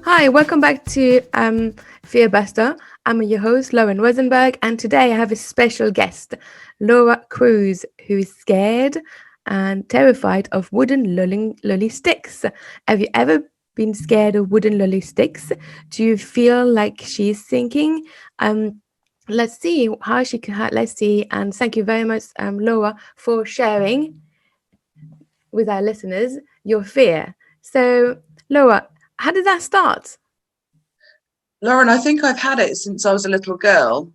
Hi, welcome back to Fearbuster. I'm your host, Lauren Rosenberg, and today I have a special guest, Laura Cruz, who is scared and terrified of wooden lolly sticks. Have you ever been scared of wooden lolly sticks? Do you feel like she's thinking? Um, let's see how she can. Let's see, and thank you very much, Laura, for sharing with our listeners your fear. So, Laura, how did that start? Lauren, I think I've had it since I was a little girl.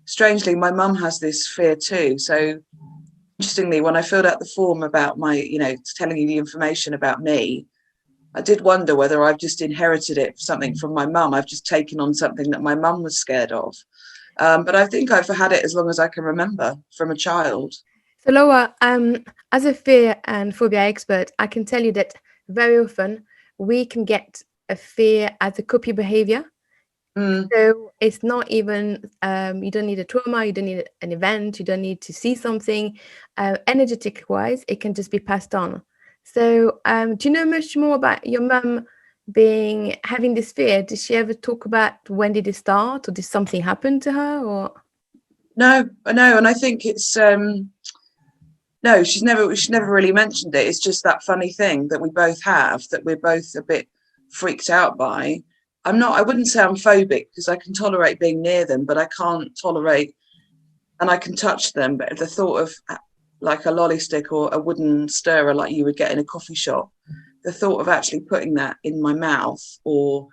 Strangely, my mum has this fear too. So interestingly, when I filled out the form about telling you the information about me, I did wonder whether I've just inherited something from my mum. I've just taken on something that my mum was scared of. But I think I've had it as long as I can remember from a child. So, Laura, as a fear and phobia expert, I can tell you that very often we can get a fear as a copy behavior. Mm, So it's not even, you don't need a trauma, you don't need an event, you don't need to see something. Energetic wise, it can just be passed on. So, do you know much more about your mum having this fear? Did she ever talk about when did it start, or did something happen to her, or? no, I know, and I think it's no, she's never really mentioned it. It's just that funny thing that we both have, that we're both a bit freaked out by. I wouldn't say I'm phobic because I can tolerate being near them, but I can't tolerate, and I can touch them. But the thought of like a lolly stick or a wooden stirrer like you would get in a coffee shop, the thought of actually putting that in my mouth, or,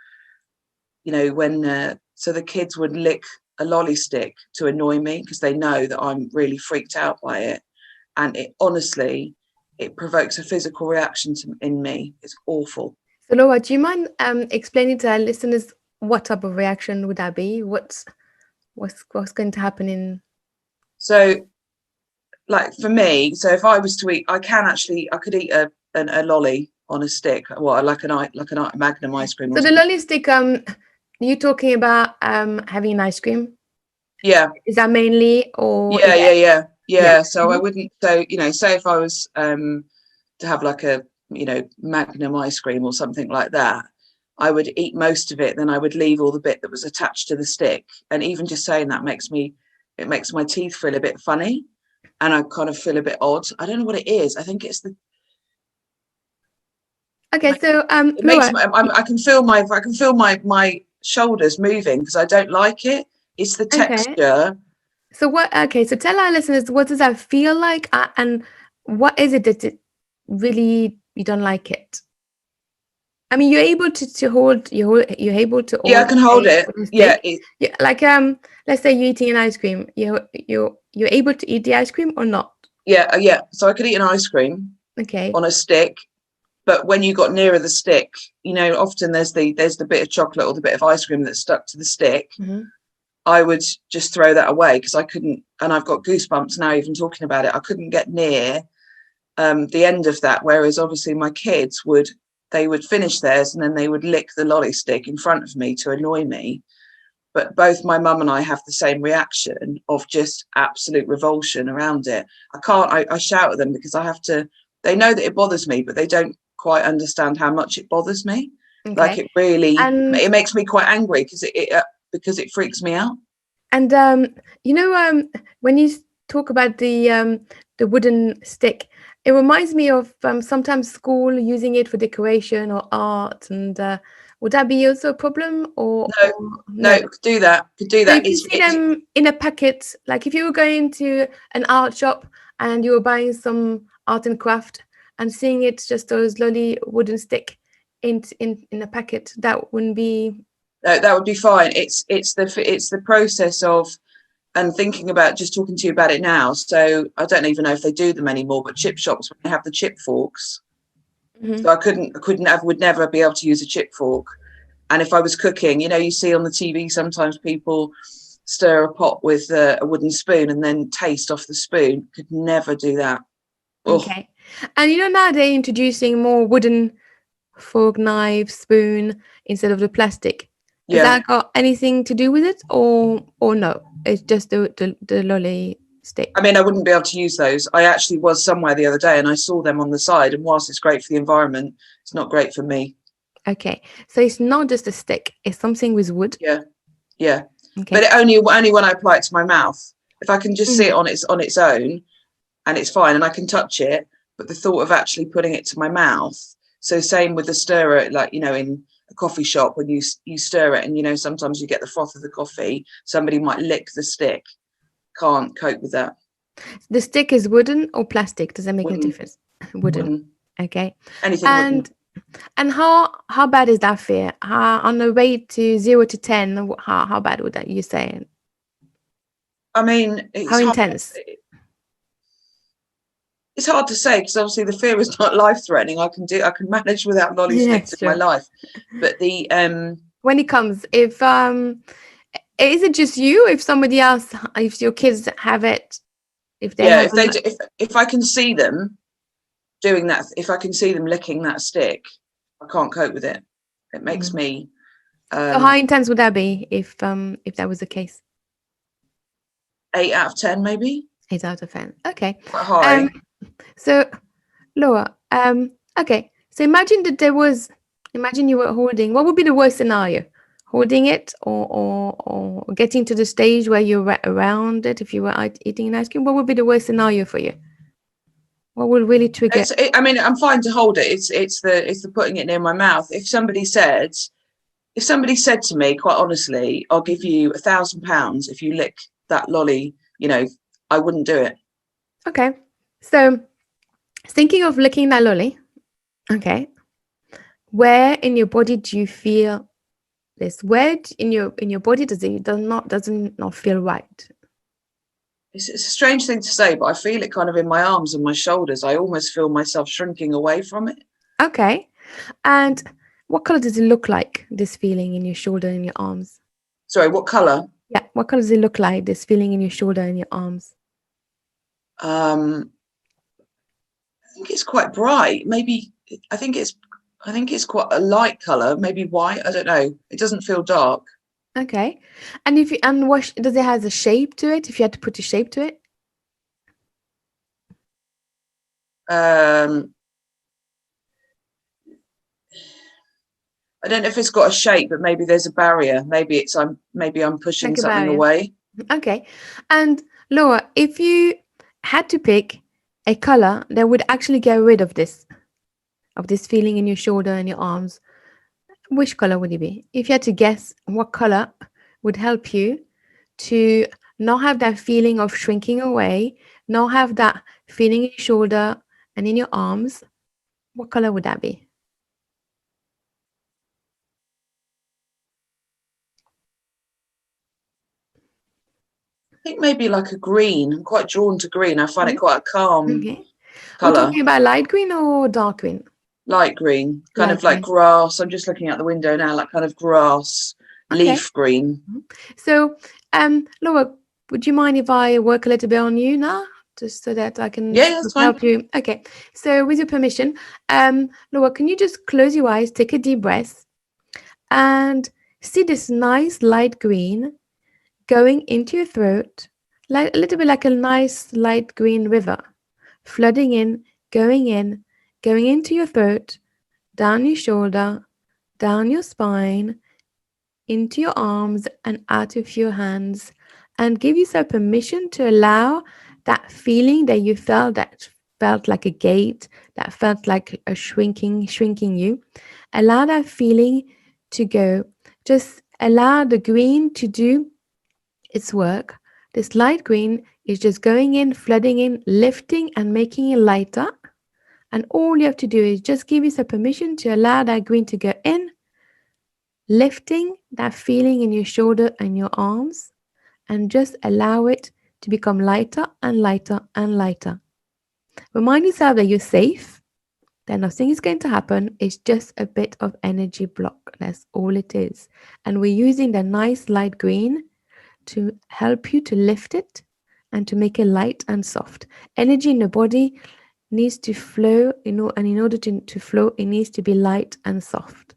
so the kids would lick a lolly stick to annoy me because they know that I'm really freaked out by it. And it honestly, it provokes a physical reaction in me. It's awful. So, Laura, do you mind explaining to our listeners what type of reaction would that be? What's going to happen in? So, like for me, so if I was to eat, I could eat a lolly on a stick, like a Magnum ice cream or So the something. lolly stick, you talking about having an ice cream? Yeah, Is that mainly, or yeah, is yeah, that? yeah, Yeah. yeah. So I Mhm. wouldn't. So say if I was to have like a Magnum ice cream or something like that, I would eat most of it. Then I would leave all the bit that was attached to the stick. And even just saying that makes my teeth feel a bit funny, and I kind of feel a bit odd. I don't know what it is. I think it's the Okay, so it makes Laura, my I can feel my shoulders moving because I don't like it. It's the okay. texture. So what? Okay, so tell our listeners, what does that feel like, and what is it that it really you don't like it? I mean, you're able to hold you're able to Yeah, I hold can hold a it. wooden Yeah, stick. Yeah, like let's say you're eating an ice cream. You're able to eat the ice cream or not? yeah. So I could eat an ice cream Okay. on a stick, but when you got nearer the stick, often there's the bit of chocolate or the bit of ice cream that's stuck to the stick. Hmm. I would just throw that away because I couldn't, and I've got goosebumps now even talking about it. I couldn't get near the end of that. Whereas obviously my kids would finish theirs and then they would lick the lolly stick in front of me to annoy me. But both my mum and I have the same reaction of just absolute revulsion around it. I shout at them because I have to, they know that it bothers me, but they don't quite understand how much it bothers me. Like Okay. it And makes me quite angry because it freaks me out. And you know, when you talk about the wooden stick, it reminds me of sometimes school using it for decoration or art. And would that be also a problem, or No, no? no, could do So that. if you see them in a packet, like if you were going to an art shop and you were buying some art and craft and seeing it just those lolly wooden stick in a packet, that wouldn't be No, that would be fine. It's the process of, and thinking about, just talking to you about it now. So I don't even know if they do them anymore, but chip shops, when they have the chip forks. Mhm. So would never be able to use a chip fork. And if I was cooking, you see on the TV sometimes people stir a pot with a wooden spoon and then taste off the spoon. Could never do that. Oh, Okay. And you know now they're introducing more wooden fork, knife, spoon instead of the plastic. Has yeah. that got anything to do with it, or no? It's just the lolly stick. I mean, I wouldn't be able to use those. I actually was somewhere the other day and I saw them on the side. And whilst it's great for the environment, it's not great for me. Okay. So it's not just a stick. It's something with wood. Yeah, yeah. Okay. But it only when I apply it to my mouth. If I can just see it Mm. on its own, and it's fine, and I can touch it, but the thought of actually putting it to my mouth. So same with the stirrer, like, you know, in a coffee shop when you stir it, and you know, sometimes you get the froth of the coffee. Somebody might lick the stick. Can't cope with that. The stick is wooden or plastic? Does that make any Wooden, difference? Wooden. wooden, Okay. anything wooden. And how bad is that fear? On a rate to 0 to 10, how bad would that you say? I mean, How intense? It's hard to say, because obviously the fear is not life threatening. I can manage without lolly sticks in my life. But the when it comes, if is it just you? If somebody else, if your kids have it, if they yeah, have if I can see them doing that, if I can see them licking that stick, I can't cope with it. It makes me. So how intense would that be if that was the case? 8 out of 10, maybe. 8 out of 10. Okay. Quite high. So Laura, okay. So imagine you were holding. What would be the worst scenario? Holding it, or getting to the stage where you're around it. If you were eating an ice cream, what would be the worst scenario for you? What would really trigger? I mean, I'm fine to hold it. It's the putting it near my mouth. If somebody said to me, quite honestly, I'll give you £1,000 if you lick that lolly, you know, I wouldn't do it. Okay. So thinking of licking that lolly, okay. Where in your body do you feel this? Where in your body doesn't not feel right? It's a strange thing to say, but I feel it kind of in my arms and my shoulders. I almost feel myself shrinking away from it. Okay. And what color does it look like, this feeling in your shoulder and your arms? Sorry, what color? Yeah, what color does it look like, this feeling in your shoulder and your arms? I think it's quite bright. Maybe I think it's quite a light color, maybe white. I don't know. It doesn't feel dark. Okay. And what does it have a shape to it? If you had to put a shape to it? I don't know if it's got a shape, but maybe there's a barrier. Maybe I'm pushing Like a something barrier. away. Okay. And Laura, if you had to pick a color that would actually get rid of this feeling in your shoulder and your arms, which color would it be? If you had to guess what color would help you to not have that feeling of shrinking away, not have that feeling in your shoulder and in your arms, what color would that be? I think maybe like a green. I'm quite drawn to green. I find it quite a calm We're color. talking about light green or dark green? Light green, kind of like grass. I'm just looking out the window now, like kind of grass, leaf green. So, Laura, would you mind if I work a little bit on you now, just so that I can help you? Okay. So, with your permission, Laura, can you just close your eyes, take a deep breath, and see this nice light green going into your throat, like a little bit like a nice light green river, flooding in, going into your throat, down your shoulder, down your spine, into your arms and out of your hands, and give yourself permission to allow that feeling that you felt, that felt like a gate, that felt like a shrinking you. Allow that feeling to go. Just allow the green to do its work. This light green is just going in, flooding in, lifting and making it lighter. And all you have to do is just give yourself permission to allow that green to go in, lifting that feeling in your shoulder and your arms, and just allow it to become lighter and lighter and lighter. Remind yourself that you're safe, that nothing is going to happen. It's just a bit of energy block. That's all it is. And we're using the nice light green to help you to lift it and to make it light and soft. Energy in the body needs to flow, and in order to flow, it needs to be light and soft.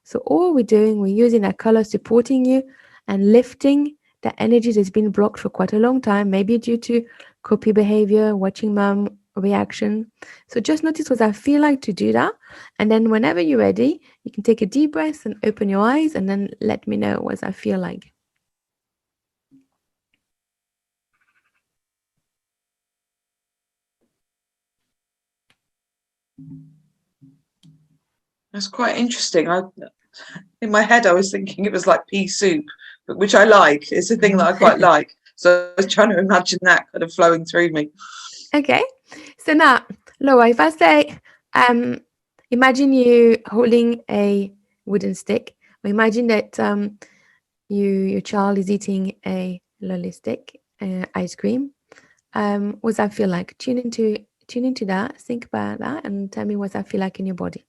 So all we're doing, we're using that color supporting you and lifting the energy that's been blocked for quite a long time, maybe due to copy behavior, watching mom reaction. So just notice what I feel like to do that. And then whenever you're ready, you can take a deep breath and open your eyes and then let me know what I feel like. That's quite interesting. In my head, I was thinking it was like pea soup, but which I like. It's a thing that I quite like. So I was trying to imagine that kind of flowing through me. Okay. So now, Laura, if I say, imagine you holding a wooden stick, or imagine that your child is eating a lolly stick, ice cream. What does that feel like? Tune into that, think about that, and tell me what that feel like in your body.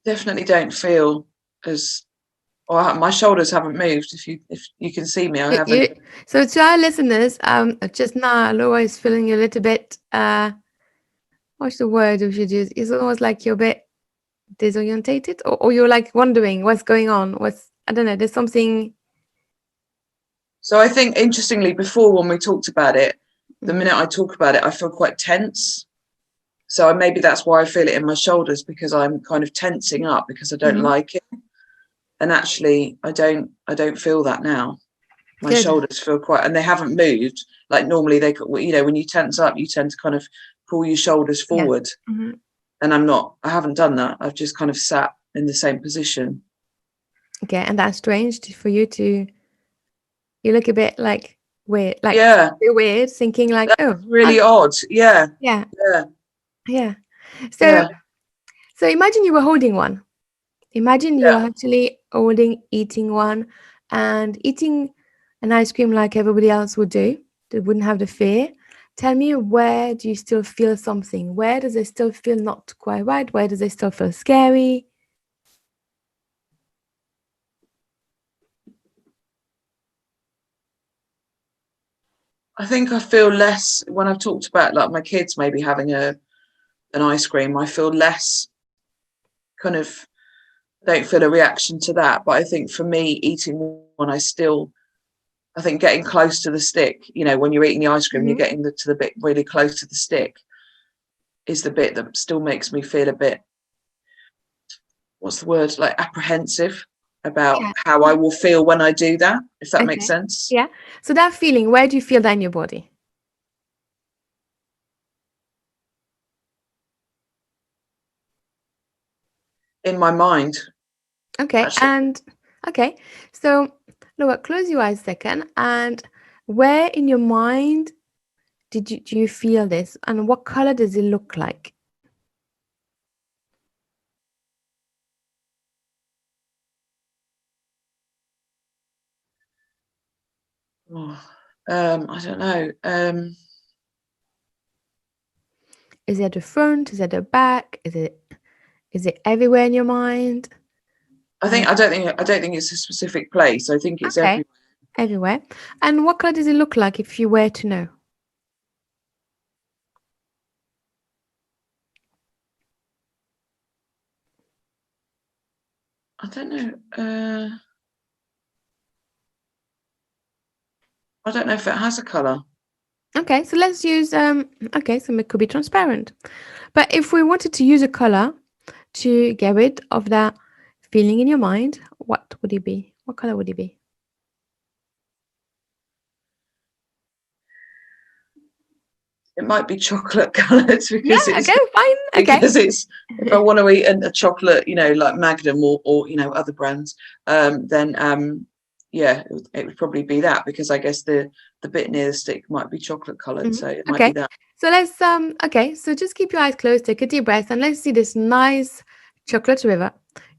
Definitely don't feel as, or my shoulders haven't moved. If you can see me, I haven't. So to our listeners, just now Laura is feeling a little bit what's the word we should use? It's almost like you're a bit disorientated, or you're like wondering what's going on. I don't know, there's something. So I think, interestingly, before when we talked about it, the minute I talk about it, I feel quite tense. So maybe that's why I feel it in my shoulders, because I'm kind of tensing up because I don't like it. And actually, I don't feel that now. My shoulders feel quite, and they haven't moved. Like normally they, when you tense up, you tend to kind of pull your shoulders forward. Yeah. And I haven't done that. I've just kind of sat in the same position. Okay, and that's strange for you to, you look a bit like weird, like weird, thinking like, that's really odd. Yeah. So imagine you were holding one. Imagine you're actually eating one, and eating an ice cream like everybody else would do. They wouldn't have the fear. Tell me, where do you still feel something? Where does it still feel not quite right? Where does it still feel scary? I think I feel less when I've talked about like my kids maybe having an ice cream. I feel less kind of, don't feel a reaction to that. But I think for me, eating one, I think getting close to the stick, when you're eating the ice cream, you're getting to the bit really close to the stick, is the bit that still makes me feel a bit, what's the word, like apprehensive about how I will feel when I do that, if that makes sense. Yeah. So that feeling, where do you feel that in your body? In my mind. Okay. Actually. So Laura, close your eyes a second, and where in your mind do you feel this, and what color does it look like? I don't know. Is it at the front? Is it at the back? Is it everywhere in your mind? I don't think it's a specific place. I think it's everywhere. Everywhere. And what color does it look like, if you were to know? I don't know. I don't know if it has a color. Okay, so let's use so it could be transparent. But if we wanted to use a color to get rid of that feeling in your mind, what would it be? What color would it be? It might be chocolate coloured because fine. Because it's, if I want to eat a chocolate, like Magnum or other brands, then it would probably be that, because I guess the bit near the stick might be chocolate coloured, so it might be that. So let's so just keep your eyes closed, take a deep breath, and let's see this nice chocolate river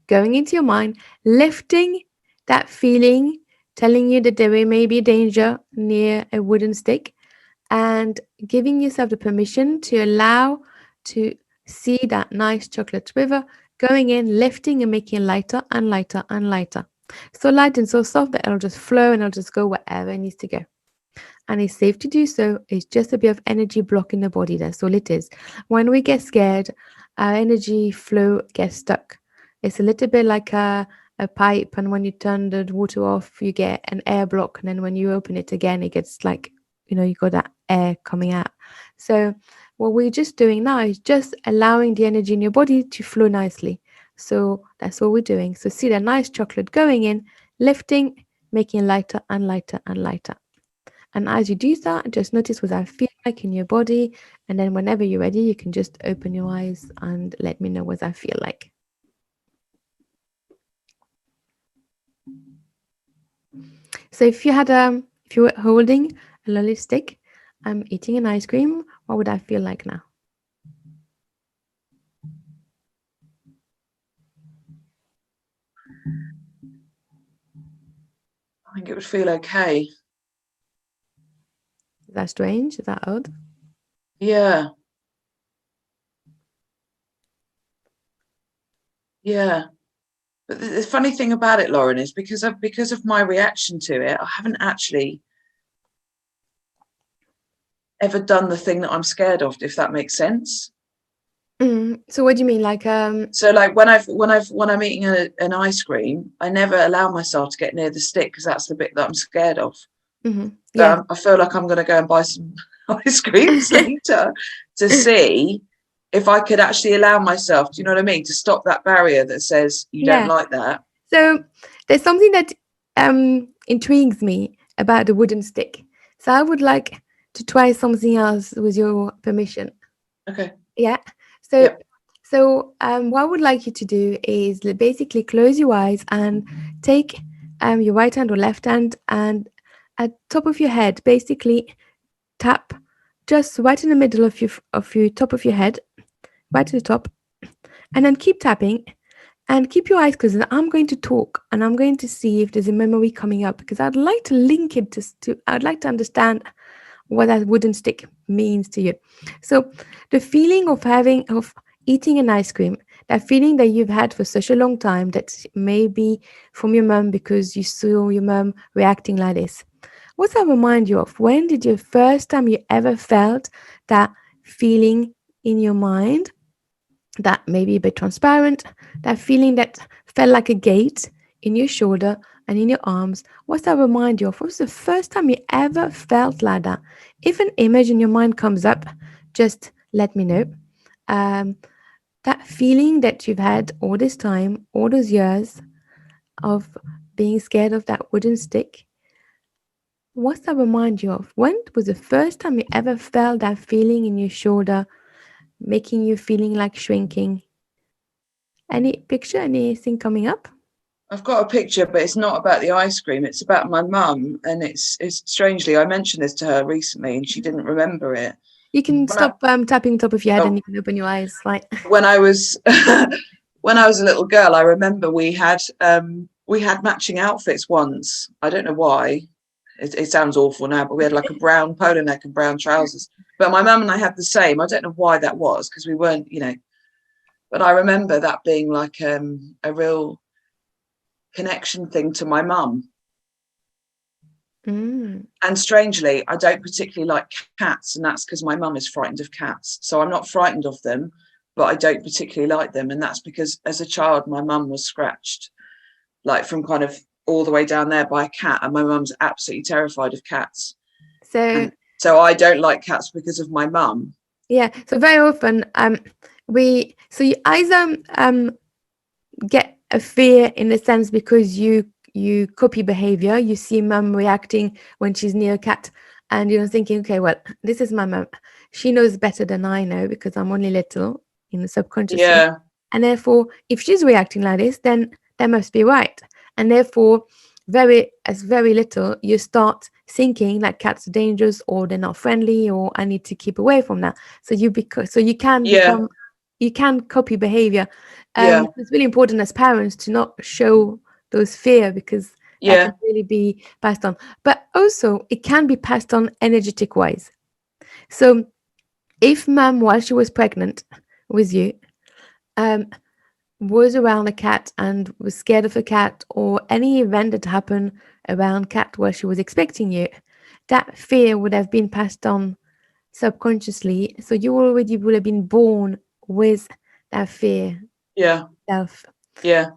going into your mind, lifting that feeling, telling you that there may be danger near a wooden stick, and giving yourself the permission to allow to see that nice chocolate river going in, lifting and making it lighter and lighter and lighter. So light and so soft that it'll just flow and it'll just go wherever it needs to go. And it's safe to do so. It's just a bit of energy blocking the body. That's all it is. When we get scared, our energy flow gets stuck. It's a little bit like a a pipe, and when you turn the water off, you get an air block, and then when you open it again, it gets like, you got that air coming out. So what we're just doing now is just allowing the energy in your body to flow nicely. So that's what we're doing. So see that nice chocolate going in, lifting, making it lighter and lighter and lighter. And as you do that, just notice what that feel like in your body. And then whenever you're ready, you can just open your eyes and let me know what that feel like. So if you were holding a lolly stick, eating an ice cream, what would that feel like now? I think it would feel okay. Is that strange? Is that odd? Yeah. Yeah. But the funny thing about it, Lauren, is because of my reaction to it, I haven't actually ever done the thing that I'm scared of, if that makes sense. So what do you mean? Like So like when I'm eating an ice cream, I never allow myself to get near the stick because that's the bit that I'm scared of. Yeah. I feel like I'm going to go and buy some ice creams later to see if I could actually allow myself, do you know what I mean, to stop that barrier that says you don't like that. So there's something that intrigues me about the wooden stick. So I would like to try something else with your permission. Okay. Yeah. So what I would like you to do is basically close your eyes and take your right hand or left hand, and at top of your head, basically tap just right in the middle of your top of your head, right to the top, and then keep tapping and keep your eyes closed. And I'm going to talk, and I'm going to see if there's a memory coming up, because I'd like to link it to I'd like to understand what that wooden stick means to you. So the feeling of eating an ice cream, that feeling that you've had for such a long time, that maybe from your mum because you saw your mum reacting like this. What's that remind you of? When did you first time you ever felt that feeling in your mind, that maybe a bit transparent, that feeling that felt like a gate in your shoulder and in your arms? What's that remind you of? What was the first time you ever felt like that? If an image in your mind comes up, just let me know. That feeling that you've had all this time, all those years of being scared of that wooden stick, what's that remind you of? When was the first time you ever felt that feeling in your shoulder, making you feeling like shrinking? Any picture, anything coming up? I've got a picture, but it's not about the ice cream. It's about my mum, and it's strangely, I mentioned this to her recently, and she didn't remember it. You can stop tapping top of your head, and you can open your eyes. Right. When I was when I was a little girl, I remember we had matching outfits once. I don't know why. It sounds awful now, but we had like a brown polo neck and brown trousers. But my mum and I had the same. I don't know why that was, because we weren't, but I remember that being like a real connection thing to my mum. And strangely, I don't particularly like cats, and that's because my mum is frightened of cats. So I'm not frightened of them, but I don't particularly like them. And that's because as a child, my mum was scratched, like from kind of all the way down there by a cat, and my mum's absolutely terrified of cats. So I don't like cats because of my mum. Yeah. So very often, you either get a fear in a sense because you copy behavior. You see mum reacting when she's near a cat, and you're thinking, okay, well, this is my mum. She knows better than I know because I'm only little in the subconscious. Yeah. And therefore, if she's reacting like this, then that must be right. And therefore, very little, you start thinking like cats are dangerous, or they're not friendly, or I need to keep away from that. So you can copy behavior. It's really important as parents to not show those fear, because that can really be passed on. But also, it can be passed on energetic wise. So if mum, while she was pregnant with you, was around a cat and was scared of a cat, or any event that happened around cat while she was expecting you, that fear would have been passed on subconsciously. So you already would have been born with that fear. Yeah. Self. Yeah.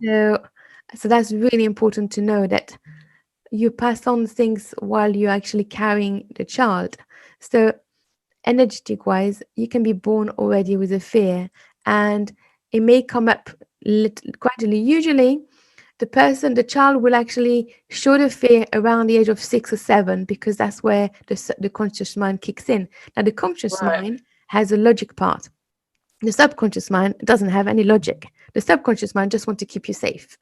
So that's really important to know, that you pass on things while you're actually carrying the child. So energetic wise, you can be born already with a fear, and it may come up gradually. Usually the child will actually show the fear around the age of 6 or 7, because that's where the conscious mind kicks in. Now the conscious Right. mind has a logic part. The subconscious mind doesn't have any logic. The subconscious mind just wants to keep you safe,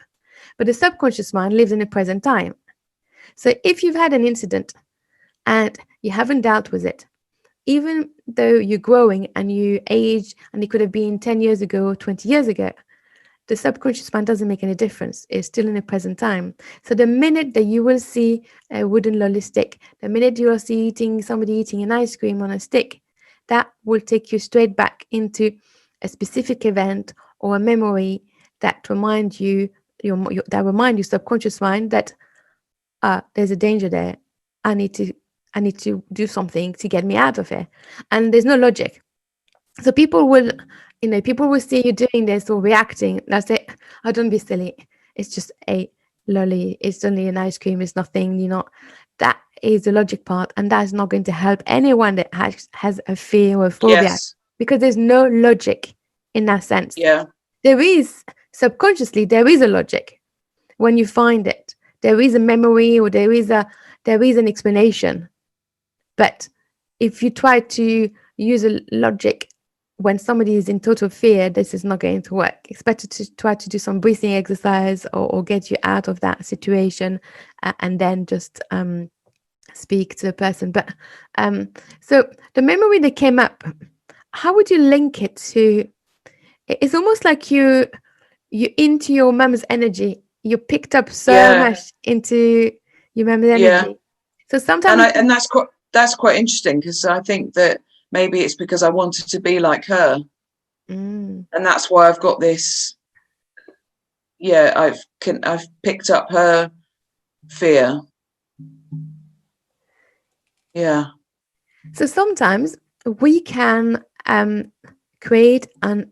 but the subconscious mind lives in the present time. So if you've had an incident and you haven't dealt with it, even though you're growing and you age, and it could have been 10 years ago or 20 years ago, the subconscious mind doesn't make any difference. It's still in the present time. So the minute that you will see a wooden lolly stick, the minute you will see somebody eating an ice cream on a stick, that will take you straight back into a specific event or a memory that remind you your subconscious mind that there's a danger there. I need to do something to get me out of it. And there's no logic. So people will see you doing this or reacting. They'll say, "Oh, don't be silly. It's just a lolly. It's only an ice cream. It's nothing." That is the logic part, and that's not going to help anyone that has a fear or a phobia, Yes. because there's no logic in that sense. Yeah. There is subconsciously, there is a logic when you find it. There is a memory, or there is an explanation. But if you try to use a logic when somebody is in total fear, this is not going to work. It's better to try to do some breathing exercise or get you out of that situation, and then just speak to the person. But so the memory that came up, how would you link it to? It's almost like you into your mum's energy. You picked up so much into your mum's energy. Yeah. So sometimes And that's quite interesting, because I think that maybe it's because I wanted to be like her, and that's why I've got this. Yeah, I've picked up her fear. Yeah. So sometimes we can create an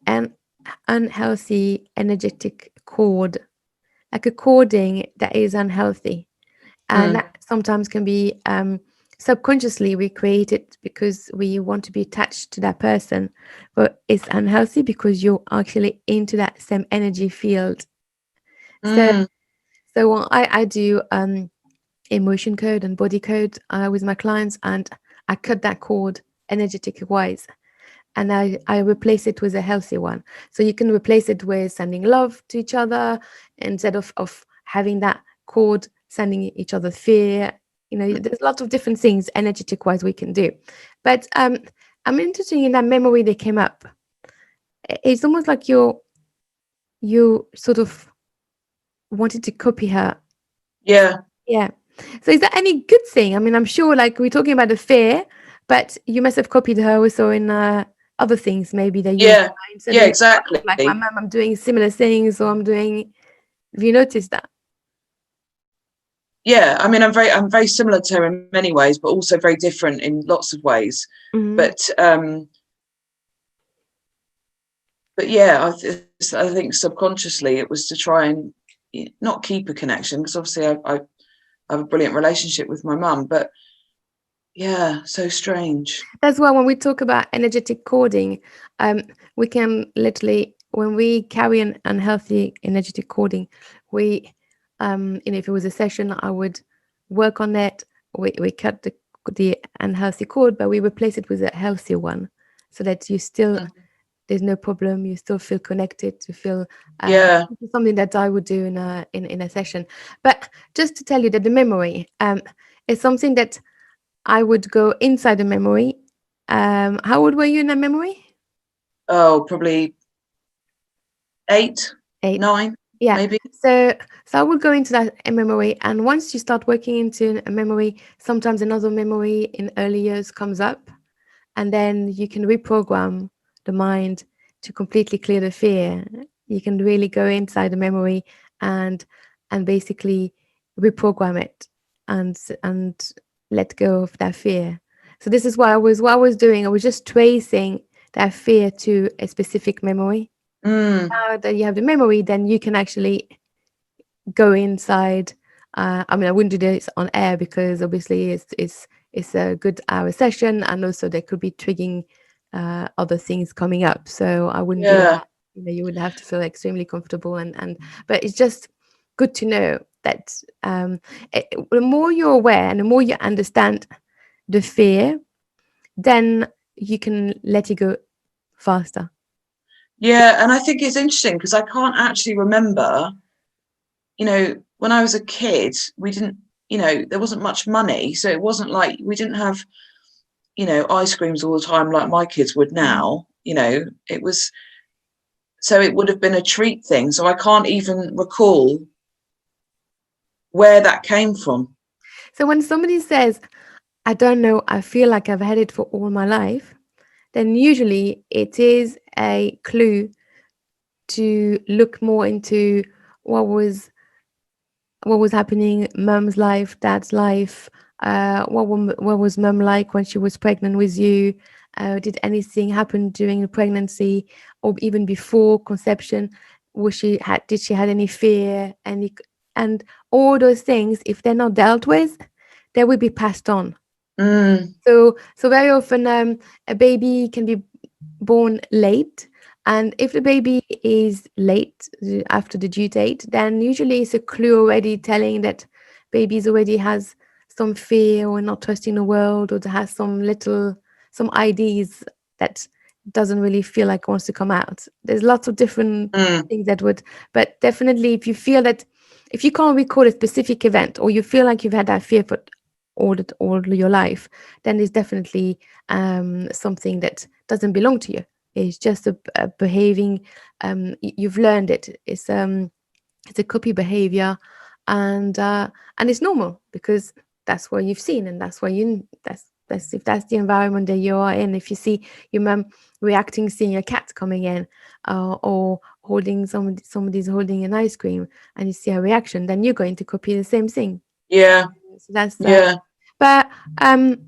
unhealthy energetic cord, like a cording that is unhealthy, and that sometimes can be subconsciously we create it because we want to be attached to that person, but it's unhealthy because you're actually into that same energy field. So what I do emotion code and body code with my clients, and I cut that cord energetic wise, and I replace it with a healthy one. So you can replace it with sending love to each other instead of having that cord sending each other fear. There's lots of different things energetic wise we can do. But I'm interested in that memory that came up. It's almost like you sort of wanted to copy her. Yeah. So is that any good thing? I mean, I'm sure, like, we're talking about the fear, but you must have copied her also in other things, maybe that you exactly. Like my mum, I'm doing similar things, or I'm doing. Have you noticed that? Yeah, I mean, I'm very similar to her in many ways, but also very different in lots of ways. But yeah, I think subconsciously it was to try and not keep a connection, because obviously I have a brilliant relationship with my mum, but yeah, so strange. That's why when we talk about energetic coding, we can literally, when we carry an unhealthy energetic coding, we if it was a session, I would work on it. We cut the unhealthy cord, but we replace it with a healthy one, so that you still there's no problem. You still feel connected. To feel something that I would do in a session. But just to tell you that the memory is something that I would go inside the memory. How old were you in a memory? Oh, probably 8, 9. Yeah. Maybe. So I would go into that memory, and once you start working into a memory, sometimes another memory in early years comes up, and then you can reprogram the mind to completely clear the fear. You can really go inside the memory and basically reprogram it and let go of that fear. So this is what I was doing. I was just tracing that fear to a specific memory. Now that you have the memory, then you can actually go inside. I mean, I wouldn't do this on air because obviously it's a good hour session, and also there could be triggering other things coming up. So I wouldn't do Yeah. that. You know, you would have to feel extremely comfortable, and but it's just good to know that the more you're aware and the more you understand the fear, then you can let it go faster. Yeah, and I think it's interesting because I can't actually remember, when I was a kid, we didn't, there wasn't much money. So it wasn't like we didn't have, ice creams all the time like my kids would Mm. now. It was, so it would have been a treat thing. So I can't even recall where that came from. So when somebody says, I don't know, I feel like I've had it for all my life, then usually it is a clue to look more into what was what was happening, mum's life, dad's life, what was mum like when she was pregnant with you? Did anything happen during the pregnancy or even before conception? Did she had any fear? And all those things, if they're not dealt with, they will be passed on. Mm, So very often, a baby can be born late, and if the baby is late after the due date, then usually it's a clue already telling that babies already has some fear or not trusting the world, or has some ideas that doesn't really feel like wants to come out. There's lots of different mm, things that would, but definitely if you feel that, if you can't recall a specific event or you feel like you've had that fear for all your life, then it's definitely something that doesn't belong to you. It's just a behaving. You've learned it. It's a copy behavior, and it's normal because that's what you've seen, and that's what you. That's if that's the environment that you are in. If you see your mum reacting, seeing a cat coming in, or holding somebody's holding an ice cream, and you see a reaction, then you're going to copy the same thing. yeah, So that's yeah. but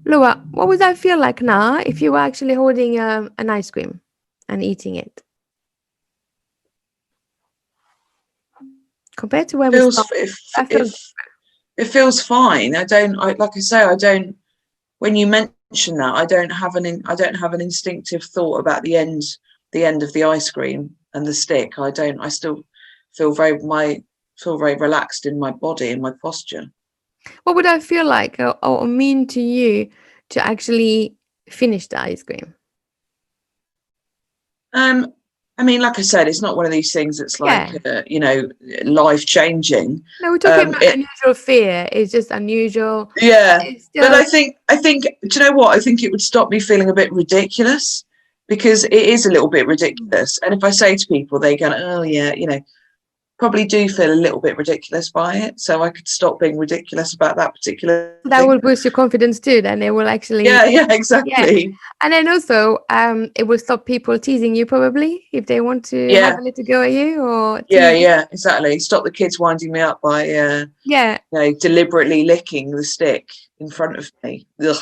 Laura, what would that feel like now if you were actually holding an ice cream and eating it compared to when we Feels started? That feels if it feels fine. Like I say, I don't. When you mention that, I don't have an instinctive thought about the end of the ice cream and the stick. I don't. I still feel very relaxed in my body and my posture. what would that feel like or mean to you to actually finish the ice cream? Um, I mean, like I said, it's not one of these things that's like, Yeah. life changing. No, we're talking about It, unusual fear. It's just unusual, but yeah, it's but still I think, do you know what? I think it would stop me feeling a bit ridiculous because it is a little bit ridiculous. And if I say to people, they go, oh yeah, probably do feel a little bit ridiculous by it. So I could stop being ridiculous about that particular that thing. will boost your confidence too. Then it will actually, Yeah, yeah, yeah. exactly. And then also, it will stop people teasing you probably if they want to have Yeah, a little go at you or yeah, tease you. yeah, exactly. Stop the kids winding me up by Yeah, deliberately licking the stick in front of me. Ugh.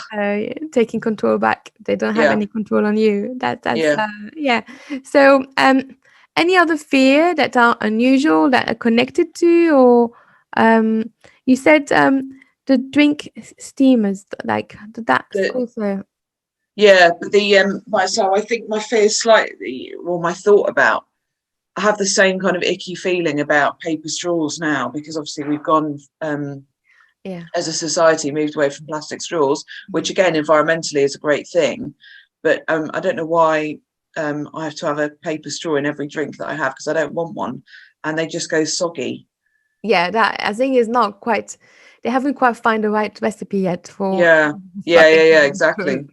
taking control back. They don't have Yeah, any control on you. That's yeah. yeah. So, any other fear that are unusual that are connected to, or um, you said the drink steamers, like that's The, also yeah, but so I think my fear slightly, or my thought about, I have the same kind of icky feeling about paper straws now because obviously we've gone yeah. as a society moved away from plastic straws, which again environmentally is a great thing, but I don't know why I have to have a paper straw in every drink that I have because I don't want one, and they just go soggy. Yeah, that I think is not quite. They haven't quite found the right recipe yet for Yeah, yeah, yeah, stopping yeah, paper straws. exactly.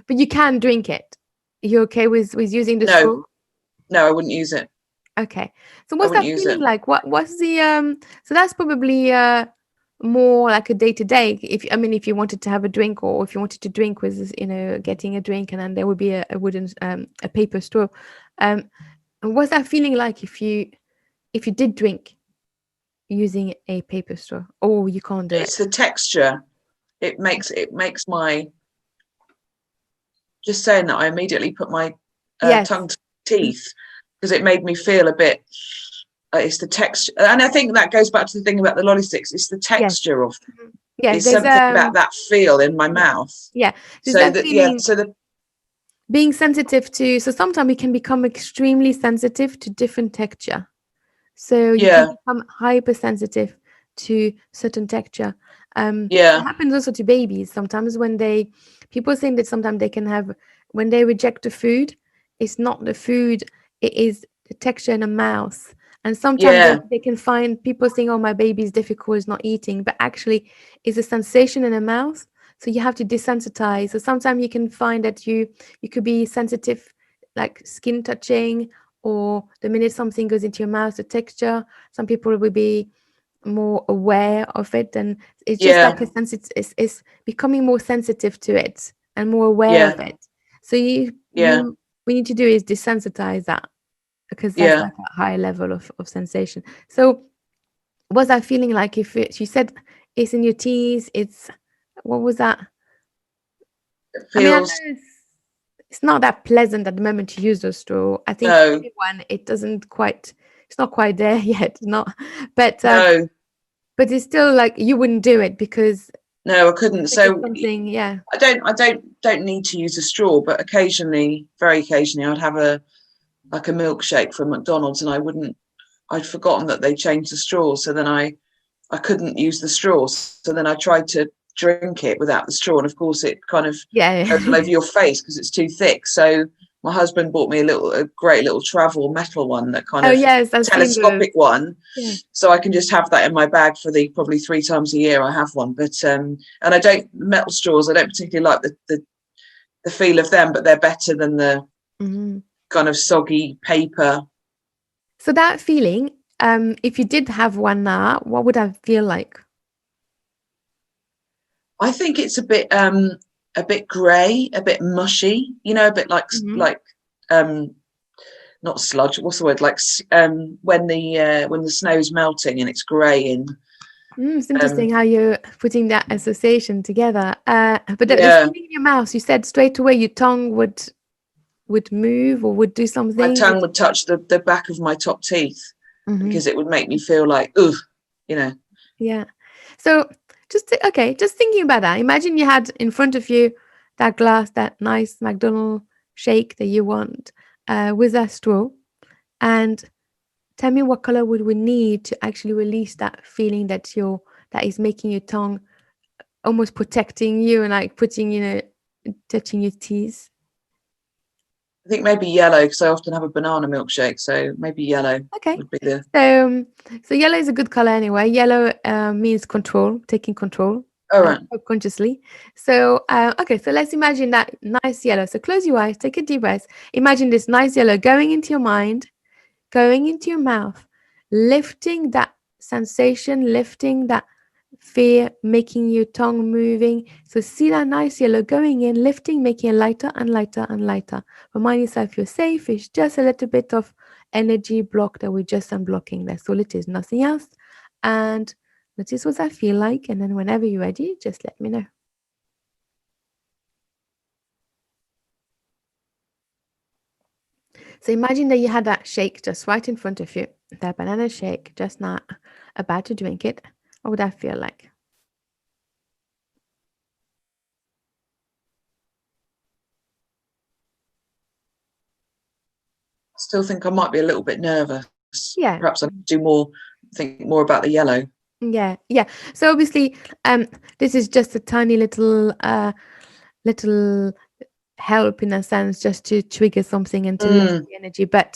But you can drink it. You okay with using the No, straw? no, I wouldn't use it. Okay. So I what's wouldn't that use feeling it. like? What's the so that's probably more like a day to day. If I mean if you wanted to have a drink or if you wanted to drink with getting a drink and then there would be a wooden a paper straw. Um what's that feeling like if you did drink using a paper straw? Oh, you can't do It's it. the texture. It makes my, just saying that, I immediately put my Yes. tongue to teeth because it made me feel a bit. it's the texture, and I think that goes back to the thing about the lolly sticks. It's the Yes. texture of them. Yeah, It's there's something about that feel in my yeah, mouth. yeah. There's So that that, yeah. feeling So the being sensitive to, so sometimes we can become extremely sensitive to different texture. So you can yeah, become hypersensitive to certain texture. It yeah, happens also to babies sometimes when people think that sometimes they can have, when they reject the food, it's not the food, it is the texture in the mouth. And sometimes yeah, they can find people saying, oh, my baby is difficult, is not eating, but actually it's a sensation in the mouth. So you have to desensitize. So sometimes you can find that you could be sensitive, like skin touching, or the minute something goes into your mouth, the texture. Some people will be more aware of it, and it's just yeah, like a sensitive. It's becoming more sensitive to it and more aware yeah, of it. So yeah, we need to do is desensitize that, because that's yeah. like a higher level of sensation. So what's that feeling like? If you said it's in your teeth, it's, what was that? It I mean, I know feels it's not that pleasant at the moment to use the straw. I think for no, everyone, it's not quite there yet. Not, but no, it's still like you wouldn't do it because no. I couldn't. I think it's So something. Yeah. I don't need to use a straw, but occasionally, very occasionally, I'd have a milkshake from McDonald's, and I'd forgotten that they changed the straw, so then I couldn't use the straw. So then I tried to drink it without the straw, and of course it kind of Yeah. goes all over your face because it's too thick. So my husband bought me a great little travel metal one, that kind Oh of yes, I've seen those. telescopic one, Yeah. so I can just have that in my bag for the probably 3 times a year I have one. But and I don't, metal straws, I don't particularly like the feel of them, but they're better than the Hmm. kind of soggy paper. So that feeling, if you did have one now, what would that feel like? I think it's a bit grey, a bit mushy, a bit like Hmm. like um not sludge, what's the word, like when the snow's melting and it's grey and It's interesting how you're putting that association together. But the yeah, feeling in your mouth, you said straight away your tongue would move or would do my something. tongue would touch the back of my top teeth Mhm. because it would make me feel like, ugh, you know. Yeah. So just thinking about that. Imagine you had in front of you that glass, that nice McDonald's shake that you want, with that straw, and tell me what color would we need to actually release that feeling that is making your tongue almost protecting you and like putting, touching your teeth. I think maybe yellow, because I often have a banana milkshake, so maybe yellow Okay. would be the. So yellow is a good color anyway. Yellow means control, taking control, All right. subconsciously. So okay, so let's imagine that nice yellow. So close your eyes, take a deep breath. Imagine this nice yellow going into your mind, going into your mouth, lifting that sensation, lifting that fear, making your tongue moving. So see that nice yellow going in, lifting, making it lighter and lighter and lighter. Remind yourself you're safe. It's just a little bit of energy block that we're just unblocking. That's all it is, nothing else. And notice what I feel like. And then whenever you're ready, just let me know. So imagine that you had that shake just right in front of you, that banana shake, just not about to drink it. What would that feel like? Still think I might be a little bit nervous. Yeah. Perhaps I need to think more about the yellow. Yeah, yeah. So obviously, this is just a tiny little help in a sense, just to trigger something and to lift Mm, the energy. But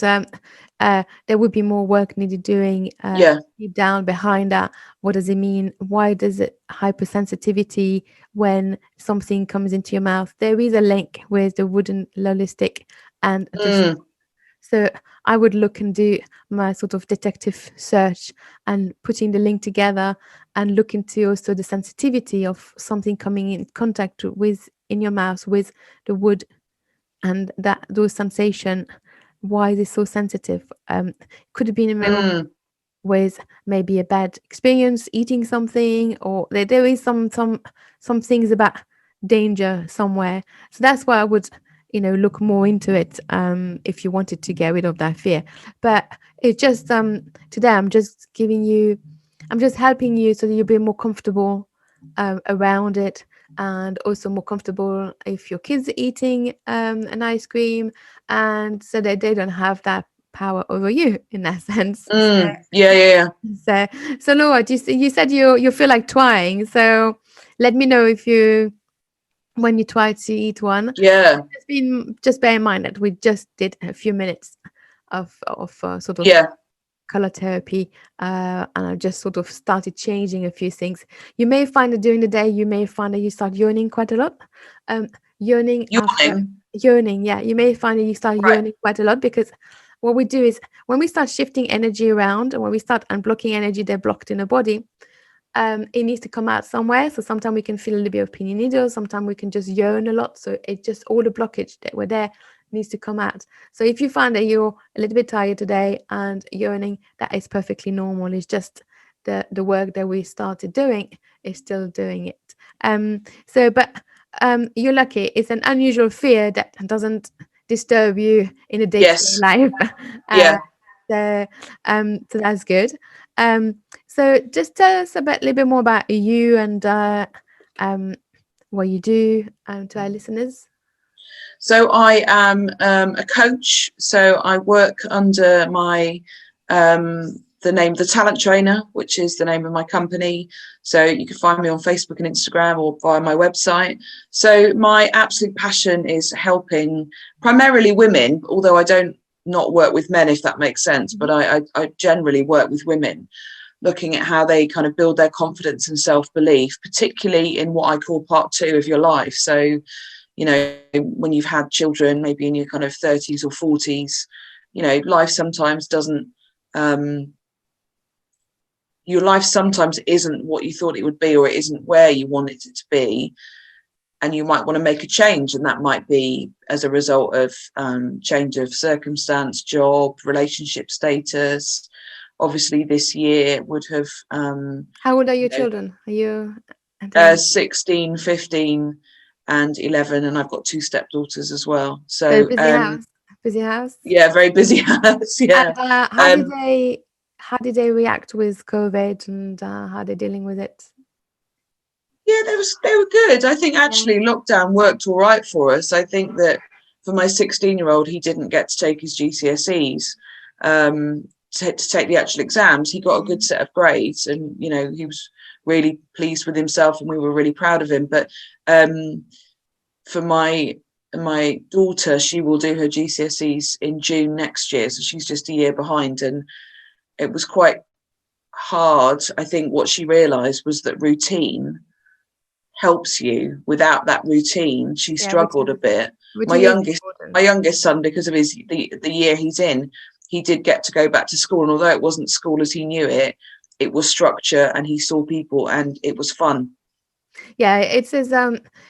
there would be more work needed doing yeah. deep down behind that. What does it mean? Why does it hypersensitivity when something comes into your mouth? There is a link with the wooden lolly stick and the Mm, so I would look and do my sort of detective search and putting the link together and look into also the sensitivity of something coming in contact with in your mouth with the wood and that those sensation. Why is it so sensitive? Could have been a moment mm, with maybe a bad experience eating something, or there is some things about danger somewhere. So that's why I would look more into it if you wanted to get rid of that fear. But it's just today I'm just helping you so that you'll be more comfortable around it, and also more comfortable if your kids are eating an ice cream, and so that they don't have that power over you in that sense. Yeah. So Laura, you said you feel like trying. So let me know if you when you try to eat one. Yeah. Just bear in mind that we just did a few minutes of sort of Yeah. color therapy, and I just sort of started changing a few things. You may find that during the day, you may find that you start yawning quite a lot. Yawning after Yawning. yawning, yeah, you may find that you start Right. yawning quite a lot, because what we do is when we start shifting energy around, and when we start unblocking energy they're blocked in the body, it needs to come out somewhere. So sometimes we can feel a little bit of pin and needle, sometimes we can just yawn a lot. So it just all the blockage that were there needs to come out. So if you find that you're a little bit tired today and yawning, that is perfectly normal. It's just the work that we started doing is still doing it. But you're lucky. It's an unusual fear that doesn't disturb you in a day-to-day Yes. life. Yeah. So that's good. Um, so just tell us a little bit more about you and what you do to our listeners. So I am a coach. So I work under the name The Talent Trainer, which is the name of my company. So you can find me on Facebook and Instagram or via my website. So my absolute passion is helping primarily women, although I don't not work with men, if that makes sense. But I generally work with women, looking at how they kind of build their confidence and self-belief, particularly in what I call part 2 of your life. So, when you've had children, maybe in your kind of 30s or 40s, life sometimes doesn't, your life sometimes isn't what you thought it would be, or it isn't where you wanted it to be. And you might want to make a change. And that might be as a result of change of circumstance, job, relationship status. Obviously, this year would have... How old are your children? Are you... 16, 15 and 11, and I've got 2 stepdaughters as well. So busy house. Yeah, very busy house. Yeah. And how did they react with COVID, and how they're dealing with it? Yeah, they were good. I think actually lockdown worked all right for us. I think that for my 16-year-old, he didn't get to take his GCSEs to take the actual exams. He got a good set of grades, and he was really pleased with himself, and we were really proud of him. But for my daughter, she will do her GCSEs in June next year, so she's just a year behind, and it was quite hard. I think what she realized was that routine helps you. Without that routine, she struggled a bit. My youngest son, because of the year he's in, he did get to go back to school, and although it wasn't school as he knew it, it was structure, and he saw people, and it was fun. Yeah, it says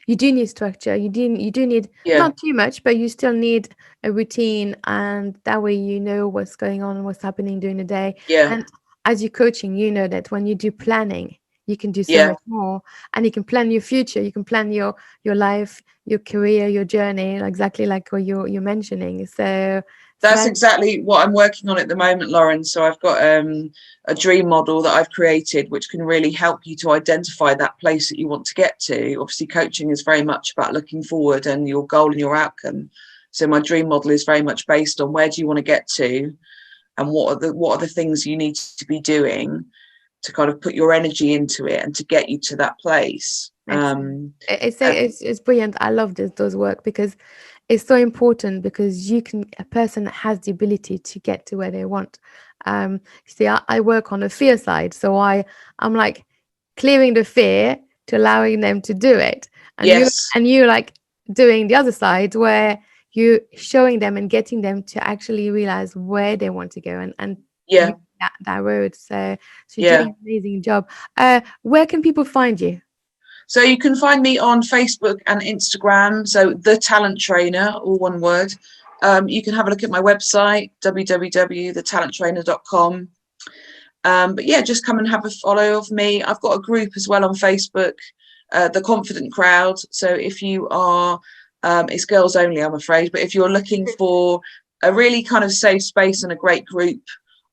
you do need structure. You do need not too much, but you still need a routine, and that way you know what's going on, what's happening during the day. Yeah. And as you're coaching, you know that when you do planning, you can do so much more, and you can plan your future. You can plan your life, your career, your journey, exactly like what you're mentioning. So that's exactly what I'm working on at the moment, Lauren. So I've got a dream model that I've created, which can really help you to identify that place that you want to get to. Obviously, coaching is very much about looking forward and your goal and your outcome. So my dream model is very much based on where do you want to get to, and what are the things you need to be doing to kind of put your energy into it and to get you to that place. It's brilliant. I love those work, because it's so important, because a person has the ability to get to where they want. See, I work on the fear side, so I'm like clearing the fear to allowing them to do it, and you like doing the other side, where you showing them and getting them to actually realize where they want to go and that road. So you're doing an amazing job. Where can people find you? So you can find me on Facebook and Instagram. So The Talent Trainer, all one word. You can have a look at my website, www.thetalenttrainer.com. But yeah, just come and have a follow of me. I've got a group as well on Facebook, The Confident Crowd. So if you are It's girls only, I'm afraid. But if you're looking for a really kind of safe space and a great group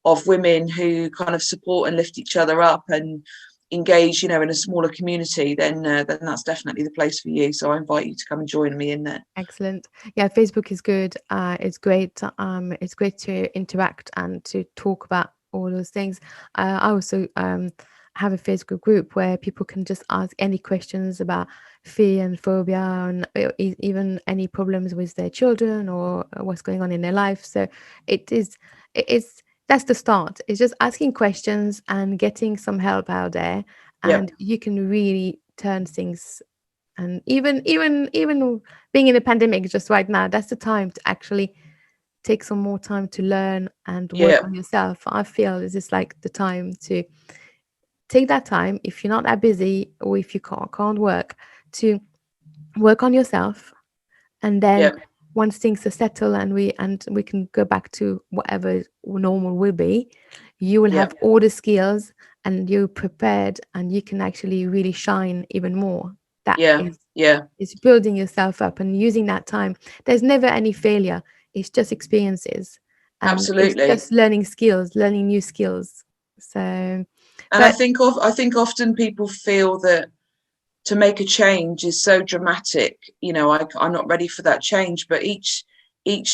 of women who kind of support and lift each other up and engage, in a smaller community, then that's definitely the place for you. So I invite you to come and join me in there. Excellent. Yeah, Facebook is good. It's great. It's great to interact and to talk about all those things. I also have a Facebook group where people can just ask any questions about fear and phobia, and even any problems with their children or what's going on in their life. So it's that's the start. It's just asking questions and getting some help out there, and you can really turn things. And even being in a pandemic just right now, that's the time to actually take some more time to learn and work on yourself. I feel this is like the time to take that time, if you're not that busy or if you can't work, to work on yourself. And then once things are settled and we can go back to whatever normal will be, you will have all the skills and you're prepared and you can actually really shine even more. That is building yourself up and using that time. There's never any failure. It's just experiences. Absolutely. It's just learning skills, learning new skills. So, and I think often people feel that to make a change is so dramatic. I'm not ready for that change, but each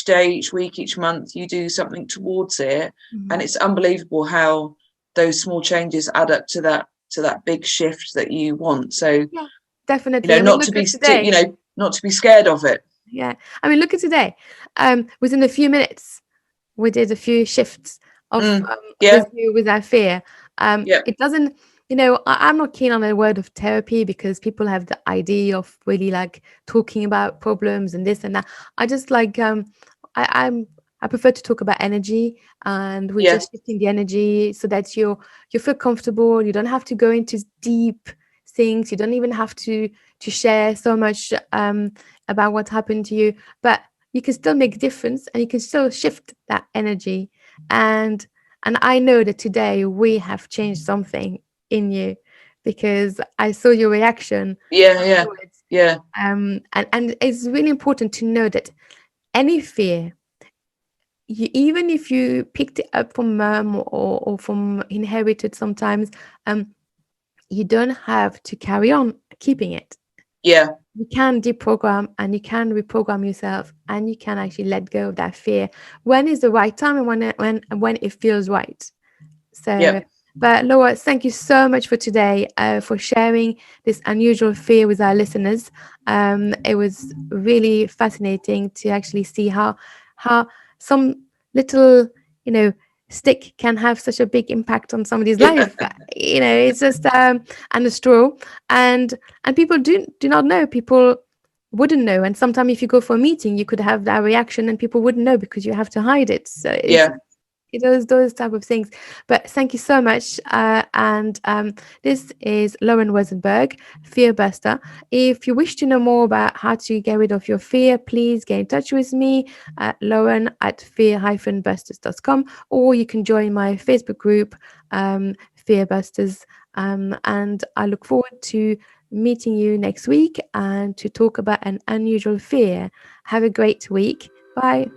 day, each week, each month, you do something towards it, and it's unbelievable how those small changes add up to that big shift that you want. So definitely, not to be scared of it. Yeah, I mean, look at today. Within a few minutes, we did a few shifts of with our fear. It doesn't, I'm not keen on the word of therapy because people have the idea of really like talking about problems and this and that. I just like I prefer to talk about energy, and we're just shifting the energy so that you feel comfortable. You don't have to go into deep things. You don't even have to share so much about what happened to you, but you can still make a difference and you can still shift that energy. And I know that today we have changed something in you because I saw your reaction. And it's really important to know that any fear, even if you picked it up from mom or from inherited sometimes, you don't have to carry on keeping it. You can deprogram and you can reprogram yourself, and you can actually let go of that fear when is the right time and when it feels right. So but Laura, thank you so much for today, for sharing this unusual fear with our listeners. It was really fascinating to actually see how some little stick can have such a big impact on somebody's life. It's just and a straw, and people do not know. People wouldn't know, and sometimes if you go for a meeting, you could have that reaction and people wouldn't know because you have to hide it. So those type of things. But thank you so much. And this is Lauren Wesenberg, Fear Buster. If you wish to know more about how to get rid of your fear, please get in touch with me at lauren@fear-busters.com, or you can join my Facebook group, Fear Busters. And I look forward to meeting you next week and to talk about an unusual fear. Have a great week. Bye.